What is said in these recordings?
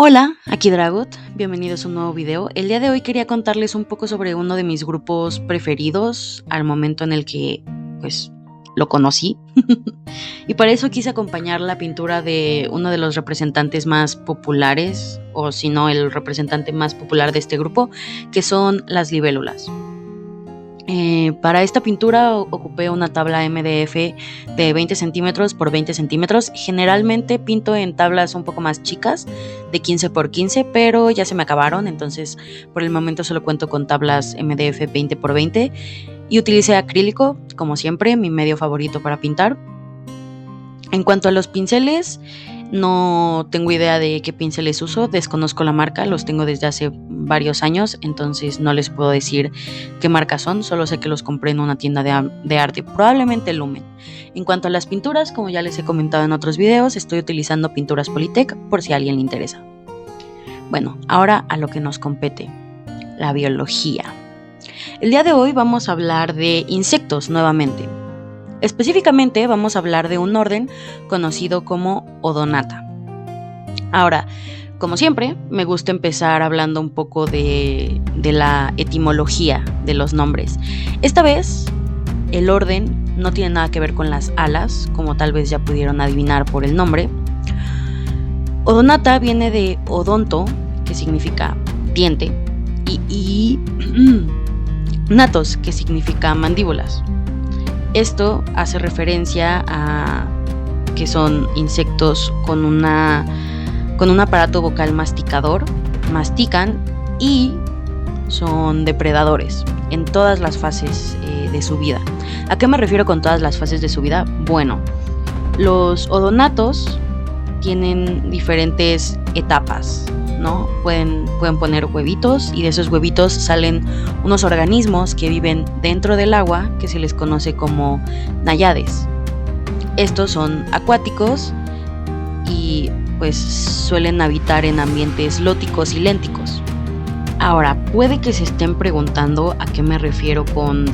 Hola, aquí Dragot, bienvenidos a un nuevo video. El día de hoy quería contarles un poco sobre uno de mis grupos preferidos al momento en el que, lo conocí. Y para eso quise acompañar la pintura de uno de los representantes más populares, o si no, el representante más popular de este grupo, que son las libélulas. Para esta pintura ocupé una tabla MDF de 20 centímetros por 20 centímetros. Generalmente pinto en tablas un poco más chicas, de 15 por 15, pero ya se me acabaron, entonces por el momento solo cuento con tablas MDF 20 por 20 y utilicé acrílico, como siempre, mi medio favorito para pintar. En cuanto a los pinceles, no tengo idea de qué pinceles uso, desconozco la marca, los tengo desde hace varios años, entonces no les puedo decir qué marca son, solo sé que los compré en una tienda de arte, probablemente Lumen. En cuanto a las pinturas, como ya les he comentado en otros videos, estoy utilizando pinturas Polytech por si a alguien le interesa. Bueno, ahora a lo que nos compete, la biología. El día de hoy vamos a hablar de insectos nuevamente. Específicamente vamos a hablar de un orden conocido como Odonata. Ahora, como siempre, me gusta empezar hablando un poco de la etimología de los nombres. Esta vez, el orden no tiene nada que ver con las alas, como tal vez ya pudieron adivinar por el nombre. Odonata viene de odonto, que significa diente, y natos, que significa mandíbulas. Esto hace referencia a que son insectos con un aparato vocal masticador, mastican y son depredadores en todas las fases de su vida. ¿A qué me refiero con todas las fases de su vida? Bueno, los odonatos tienen diferentes etapas, ¿no? Pueden poner huevitos y de esos huevitos salen unos organismos que viven dentro del agua que se les conoce como náyades. Estos son acuáticos y pues suelen habitar en ambientes lóticos y lénticos. Ahora, puede que se estén preguntando a qué me refiero con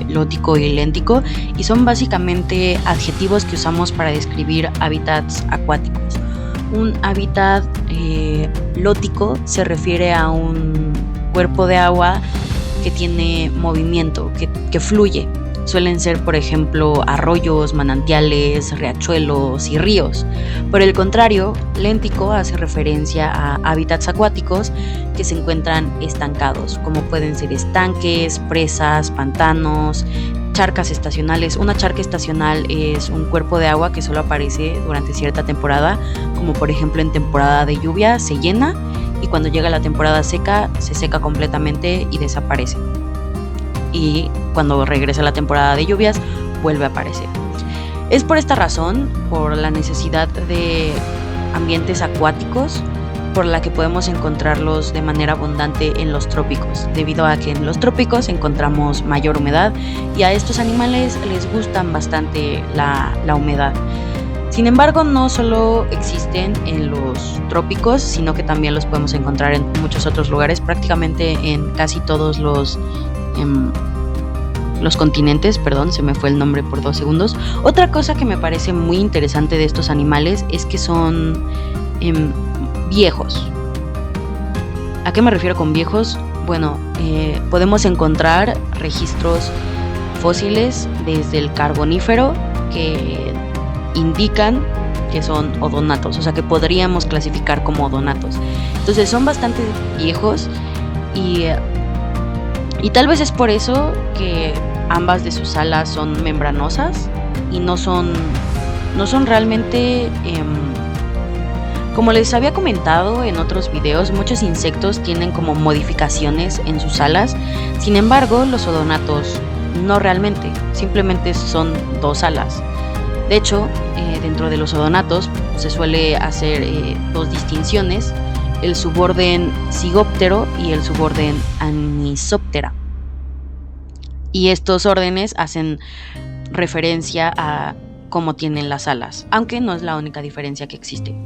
lótico y léntico, y son básicamente adjetivos que usamos para describir hábitats acuáticos. Un hábitat lótico se refiere a un cuerpo de agua que tiene movimiento, que fluye. Suelen ser, por ejemplo, arroyos, manantiales, riachuelos y ríos. Por el contrario, léntico hace referencia a hábitats acuáticos que se encuentran estancados, como pueden ser estanques, presas, pantanos, charcas estacionales. Una charca estacional es un cuerpo de agua que solo aparece durante cierta temporada, como por ejemplo en temporada de lluvia se llena y cuando llega la temporada seca se seca completamente y desaparece. Y cuando regresa la temporada de lluvias vuelve a aparecer. Es por esta razón, por la necesidad de ambientes acuáticos, por la que podemos encontrarlos de manera abundante en los trópicos, debido a que en los trópicos encontramos mayor humedad y a estos animales les gustan bastante la humedad. Sin embargo, no solo existen en los trópicos, sino que también los podemos encontrar en muchos otros lugares, prácticamente en casi todos los continentes, se me fue el nombre por 2 segundos. Otra cosa que me parece muy interesante de estos animales es que son viejos. ¿A qué me refiero con viejos? Bueno, podemos encontrar registros fósiles desde el Carbonífero que indican que son odonatos, o sea que podríamos clasificar como odonatos. Entonces son bastante viejos y tal vez es por eso que ambas de sus alas son membranosas y no son realmente como les había comentado en otros videos, muchos insectos tienen como modificaciones en sus alas. Sin embargo, los odonatos no realmente, simplemente son 2 alas. De hecho, dentro de los odonatos se suele hacer 2 distinciones: el suborden Zygoptero y el suborden Anisoptera. Y estos órdenes hacen referencia a cómo tienen las alas, aunque no es la única diferencia que existe.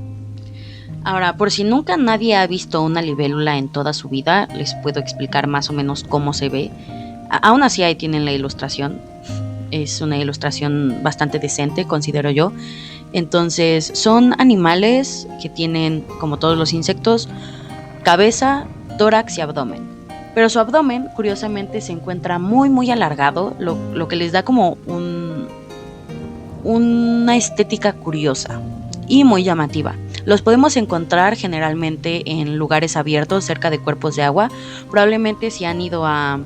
Ahora, por si nunca nadie ha visto una libélula en toda su vida, les puedo explicar más o menos cómo se ve. Aún así ahí tienen la ilustración. Es una ilustración bastante decente, considero yo. Entonces son animales que tienen, como todos los insectos, cabeza, tórax y abdomen. Pero su abdomen, curiosamente, se encuentra muy muy alargado, lo que les da como una estética curiosa y muy llamativa. Los podemos encontrar generalmente en lugares abiertos cerca de cuerpos de agua. Probablemente si han ido a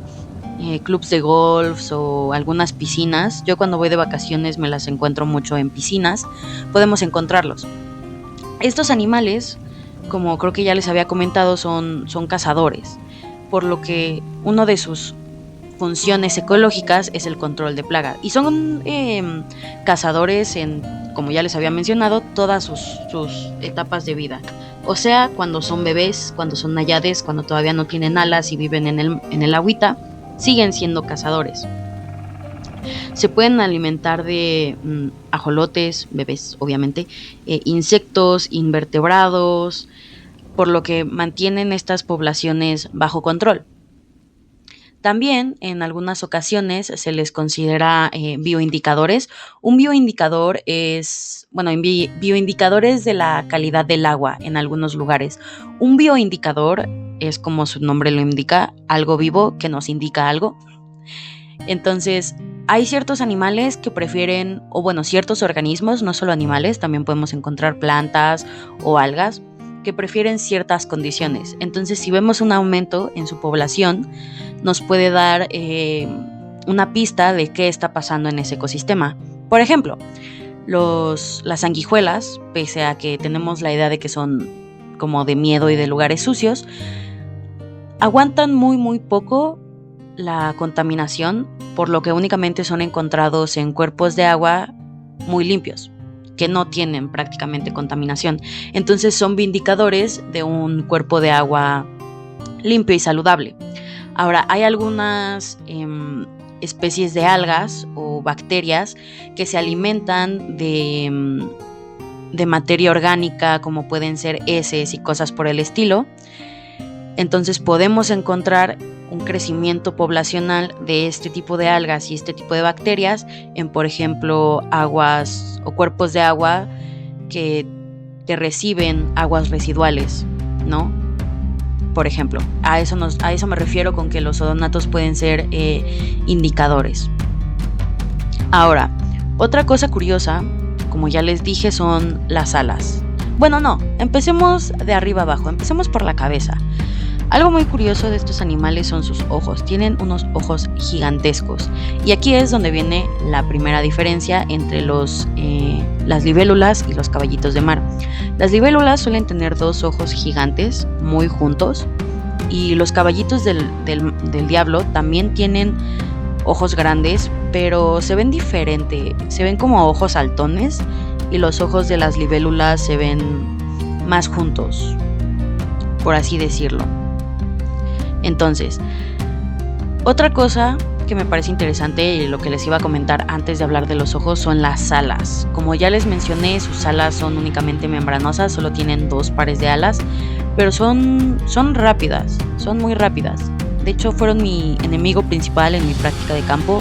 clubs de golf o algunas piscinas, yo cuando voy de vacaciones me las encuentro mucho en piscinas, podemos encontrarlos. Estos animales, como creo que ya les había comentado, son cazadores, por lo que uno de sus funciones ecológicas es el control de plagas. Y son cazadores en, como ya les había mencionado, todas sus etapas de vida. O sea, cuando son bebés, cuando son náyades, cuando todavía no tienen alas y viven en el agüita, siguen siendo cazadores. Se pueden alimentar de ajolotes, bebés obviamente, insectos, invertebrados, por lo que mantienen estas poblaciones bajo control. También en algunas ocasiones se les considera bioindicadores. Un bioindicador es, bioindicadores de la calidad del agua en algunos lugares. Un bioindicador es, como su nombre lo indica, algo vivo que nos indica algo. Entonces, hay ciertos animales que prefieren, ciertos organismos, no solo animales, también podemos encontrar plantas o algas, que prefieren ciertas condiciones. Entonces, si vemos un aumento en su población, nos puede dar una pista de qué está pasando en ese ecosistema. Por ejemplo, las sanguijuelas, pese a que tenemos la idea de que son como de miedo y de lugares sucios, aguantan muy muy poco la contaminación, por lo que únicamente son encontrados en cuerpos de agua muy limpios, que no tienen prácticamente contaminación. Entonces son indicadores de un cuerpo de agua limpio y saludable. Ahora, hay algunas especies de algas o bacterias que se alimentan de materia orgánica, como pueden ser heces y cosas por el estilo. Entonces podemos encontrar un crecimiento poblacional de este tipo de algas y este tipo de bacterias en, por ejemplo, aguas o cuerpos de agua que reciben aguas residuales, ¿no? Por ejemplo, a eso me refiero con que los odonatos pueden ser indicadores. Ahora, otra cosa curiosa, como ya les dije, son las alas. Bueno, no, empecemos de arriba abajo, empecemos por la cabeza. Algo muy curioso de estos animales son sus ojos. Tienen unos ojos gigantescos. Y aquí es donde viene la primera diferencia entre las libélulas y los caballitos de mar. Las libélulas suelen tener dos ojos gigantes, muy juntos. Y los caballitos del diablo también tienen ojos grandes, pero se ven diferente. Se ven como ojos saltones. Y los ojos de las libélulas se ven más juntos, por así decirlo. Entonces, otra cosa que me parece interesante y lo que les iba a comentar antes de hablar de los ojos son las alas. Como ya les mencioné, sus alas son únicamente membranosas, solo tienen 2 pares de alas, pero son rápidas, son muy rápidas. De hecho, fueron mi enemigo principal en mi práctica de campo.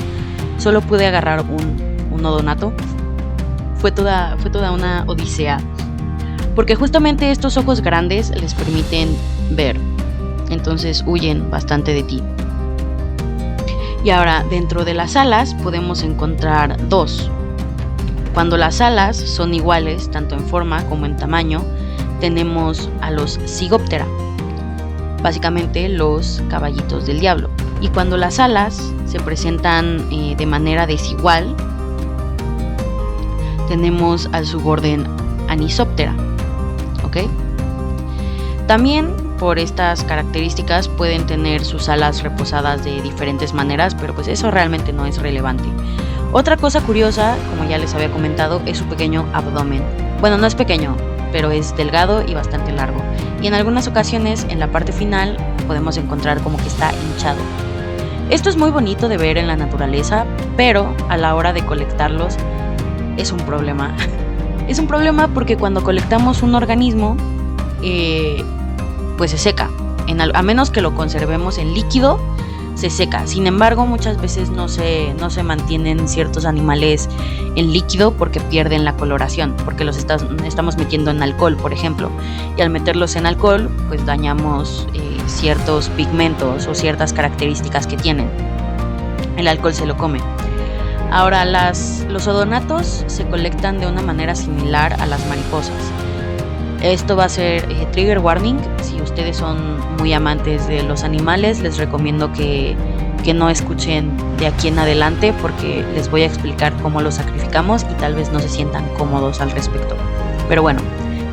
Solo pude agarrar un odonato. Fue toda una odisea, porque justamente estos ojos grandes les permiten ver. Entonces huyen bastante de ti. Y ahora, dentro de las alas podemos encontrar 2. Cuando las alas son iguales, tanto en forma como en tamaño, tenemos a los Zygoptera, básicamente los caballitos del diablo. Y cuando las alas se presentan de manera desigual, tenemos al suborden Anisoptera, ¿ok? También por estas características pueden tener sus alas reposadas de diferentes maneras, pero pues eso realmente no es relevante. Otra cosa curiosa, como ya les había comentado, es su pequeño abdomen. Bueno, no es pequeño, pero es delgado y bastante largo. Y en algunas ocasiones, en la parte final, podemos encontrar como que está hinchado. Esto es muy bonito de ver en la naturaleza, pero a la hora de colectarlos es un problema. Es un problema porque cuando colectamos un organismo, pues se seca. A menos que lo conservemos en líquido, se seca. Sin embargo, muchas veces no se mantienen ciertos animales en líquido porque pierden la coloración, porque los estamos metiendo en alcohol, por ejemplo. Y al meterlos en alcohol, pues dañamos ciertos pigmentos o ciertas características que tienen. El alcohol se lo come. Ahora, los odonatos se colectan de una manera similar a las mariposas. Esto va a ser trigger warning. Si ustedes son muy amantes de los animales, les recomiendo que no escuchen de aquí en adelante, porque les voy a explicar cómo los sacrificamos y tal vez no se sientan cómodos al respecto. Pero bueno,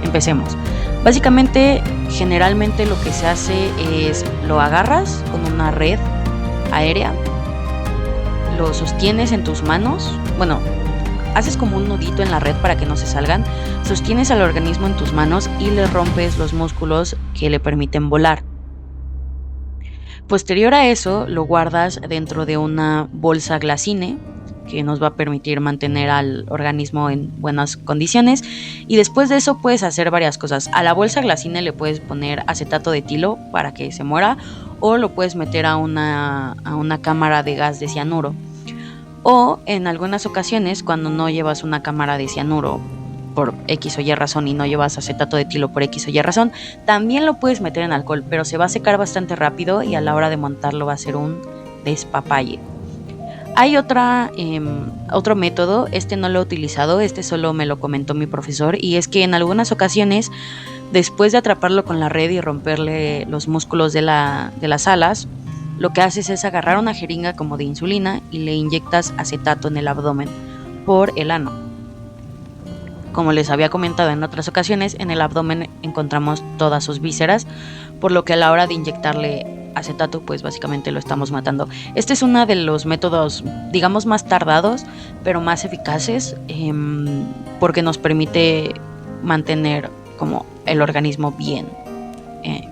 empecemos. Básicamente, generalmente lo que se hace es lo agarras con una red aérea, lo sostienes en tus manos, bueno, haces como un nudito en la red para que no se salgan, sostienes al organismo en tus manos y le rompes los músculos que le permiten volar. Posterior a eso, lo guardas dentro de una bolsa Glasine, que nos va a permitir mantener al organismo en buenas condiciones, y después de eso puedes hacer varias cosas. A la bolsa Glasine le puedes poner acetato de etilo para que se muera, o lo puedes meter a una cámara de gas de cianuro. O en algunas ocasiones, cuando no llevas una cámara de cianuro por X o Y razón y no llevas acetato de etilo por X o Y razón, también lo puedes meter en alcohol, pero se va a secar bastante rápido y a la hora de montarlo va a ser un despapalle. Hay otro método, este no lo he utilizado, este solo me lo comentó mi profesor, y es que en algunas ocasiones, después de atraparlo con la red y romperle los músculos de las alas, lo que haces es agarrar una jeringa como de insulina y le inyectas acetato en el abdomen por el ano. Como les había comentado en otras ocasiones, en el abdomen encontramos todas sus vísceras, por lo que a la hora de inyectarle acetato, pues básicamente lo estamos matando. Este es uno de los métodos, digamos, más tardados, pero más eficaces, porque nos permite mantener como el organismo bien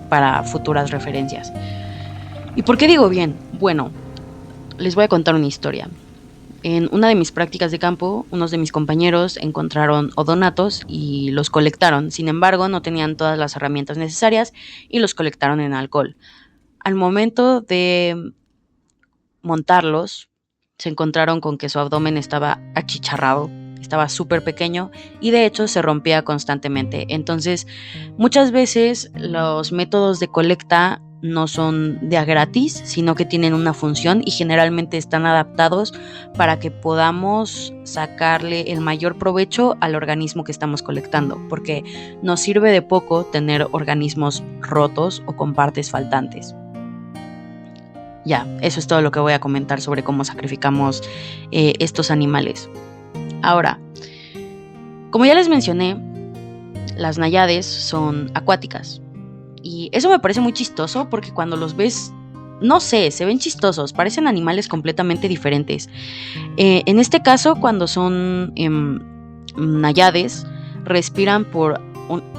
para futuras referencias. ¿Y por qué digo bien? Bueno, les voy a contar una historia. En una de mis prácticas de campo, unos de mis compañeros encontraron odonatos y los colectaron. Sin embargo, no tenían todas las herramientas necesarias y los colectaron en alcohol. Al momento de montarlos, se encontraron con que su abdomen estaba achicharrado, estaba súper pequeño y de hecho se rompía constantemente. Entonces, muchas veces los métodos de colecta no son de a gratis, sino que tienen una función y generalmente están adaptados para que podamos sacarle el mayor provecho al organismo que estamos colectando, porque nos sirve de poco tener organismos rotos o con partes faltantes. Ya, eso es todo lo que voy a comentar sobre cómo sacrificamos estos animales. Ahora, como ya les mencioné, las náyades son acuáticas. Y eso me parece muy chistoso porque cuando los ves, no sé, se ven chistosos, parecen animales completamente diferentes. En este caso, cuando son náyades, respiran por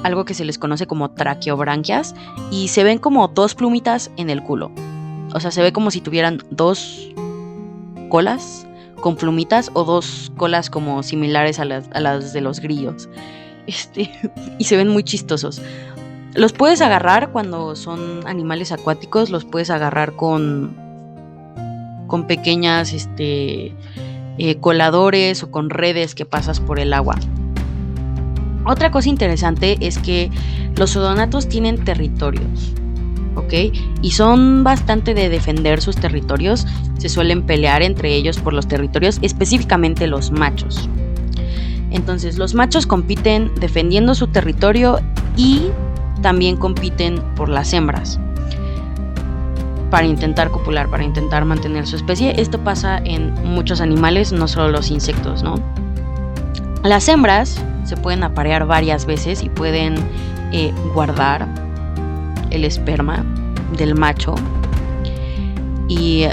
algo que se les conoce como traqueobranquias y se ven como dos plumitas en el culo. O sea, se ve como si tuvieran dos colas con plumitas o dos colas como similares a las de los grillos. Y se ven muy chistosos. Los puedes agarrar cuando son animales acuáticos, los puedes agarrar con pequeñas coladores o con redes que pasas por el agua. Otra cosa interesante es que los odonatos tienen territorios, ¿ok? Y son bastante de defender sus territorios, se suelen pelear entre ellos por los territorios, específicamente los machos. Entonces los machos compiten defendiendo su territorio y también compiten por las hembras para intentar copular, para intentar mantener su especie. Esto pasa en muchos animales, no solo los insectos, ¿no? Las hembras se pueden aparear varias veces y pueden guardar el esperma del macho y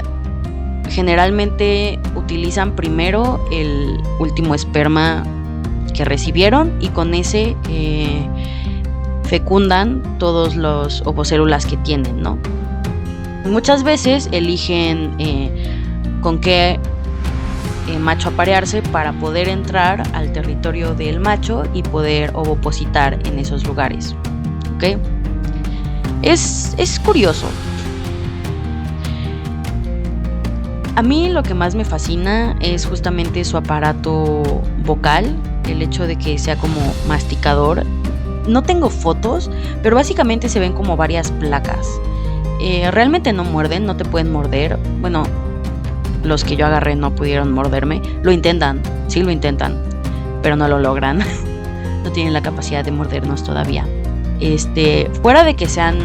generalmente utilizan primero el último esperma que recibieron y con ese fecundan todos los ovocélulas que tienen, ¿no? Muchas veces eligen con qué macho aparearse para poder entrar al territorio del macho y poder ovopositar en esos lugares, ¿ok? Es curioso. A mí lo que más me fascina es justamente su aparato vocal, el hecho de que sea como masticador. No tengo fotos, pero básicamente se ven como varias placas. Realmente no muerden, no te pueden morder. Bueno, los que yo agarré no pudieron morderme. Lo intentan, sí lo intentan, pero no lo logran. No tienen la capacidad de mordernos todavía. Fuera de que sean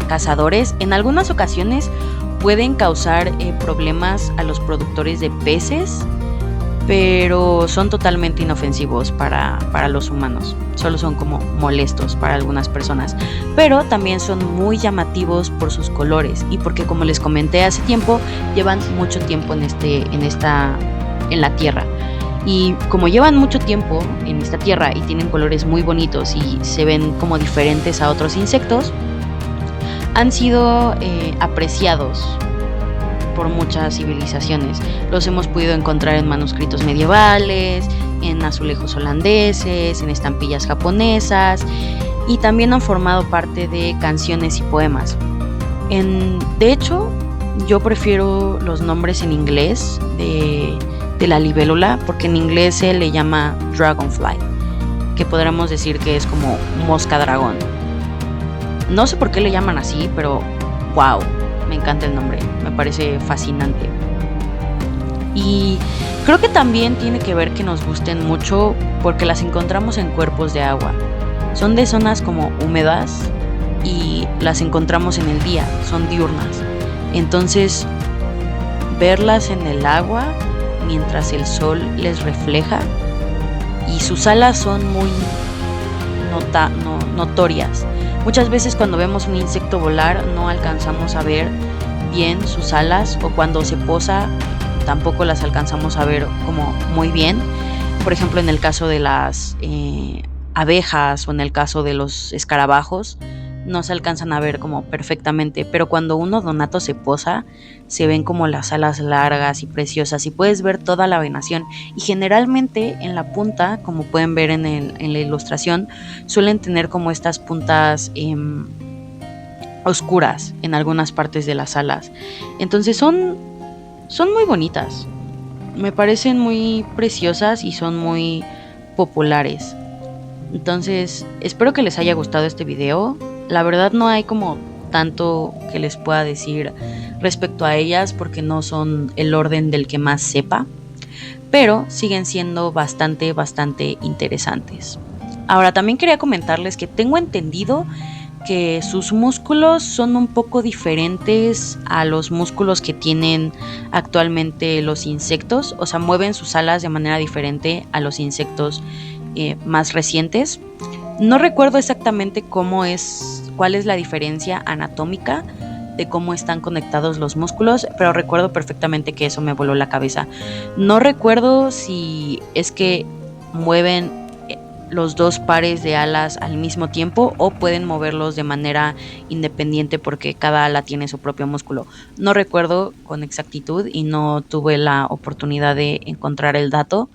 cazadores, en algunas ocasiones pueden causar problemas a los productores de peces, pero son totalmente inofensivos para los humanos. Solo son como molestos para algunas personas, pero también son muy llamativos por sus colores y porque, como les comenté hace tiempo, llevan mucho tiempo en la tierra. Y como llevan mucho tiempo en esta tierra y tienen colores muy bonitos y se ven como diferentes a otros insectos, han sido apreciados por muchas civilizaciones. Los hemos podido encontrar en manuscritos medievales, en azulejos holandeses, en estampillas japonesas, y también han formado parte de canciones y poemas. De hecho, yo prefiero los nombres en inglés de la libélula, porque en inglés se le llama dragonfly, que podríamos decir que es como mosca dragón. No sé por qué le llaman así, pero wow, me encanta el nombre, me parece fascinante. Y creo que también tiene que ver que nos gusten mucho porque las encontramos en cuerpos de agua. Son de zonas como húmedas y las encontramos en el día, son diurnas. Entonces, verlas en el agua mientras el sol les refleja, y sus alas son muy notorias. Muchas veces cuando vemos un insecto volar no alcanzamos a ver bien sus alas, o cuando se posa tampoco las alcanzamos a ver como muy bien. Por ejemplo, en el caso de las abejas o en el caso de los escarabajos no se alcanzan a ver como perfectamente, pero cuando un odonato se posa se ven como las alas largas y preciosas y puedes ver toda la venación, y generalmente en la punta, como pueden ver en la ilustración, suelen tener como estas puntas oscuras en algunas partes de las alas. Entonces son muy bonitas, me parecen muy preciosas y son muy populares. Entonces espero que les haya gustado este video. La verdad no hay como tanto que les pueda decir respecto a ellas porque no son el orden del que más sepa, pero siguen siendo bastante interesantes. Ahora, también quería comentarles que tengo entendido que sus músculos son un poco diferentes a los músculos que tienen actualmente los insectos, o sea, mueven sus alas de manera diferente a los insectos más recientes. No recuerdo exactamente cuál es la diferencia anatómica de cómo están conectados los músculos, pero recuerdo perfectamente que eso me voló la cabeza. No recuerdo si es que mueven los dos pares de alas al mismo tiempo o pueden moverlos de manera independiente porque cada ala tiene su propio músculo. No recuerdo con exactitud y no tuve la oportunidad de encontrar el dato,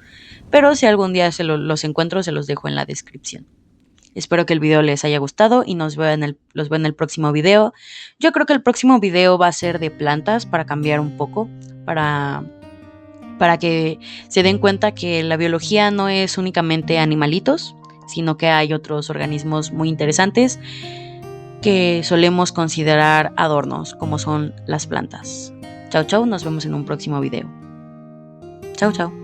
pero si algún día los encuentro se los dejo en la descripción. Espero que el video les haya gustado y los veo en el próximo video. Yo creo que el próximo video va a ser de plantas para cambiar un poco, para que se den cuenta que la biología no es únicamente animalitos, sino que hay otros organismos muy interesantes que solemos considerar adornos, como son las plantas. Chau, chau, nos vemos en un próximo video. Chau, chau.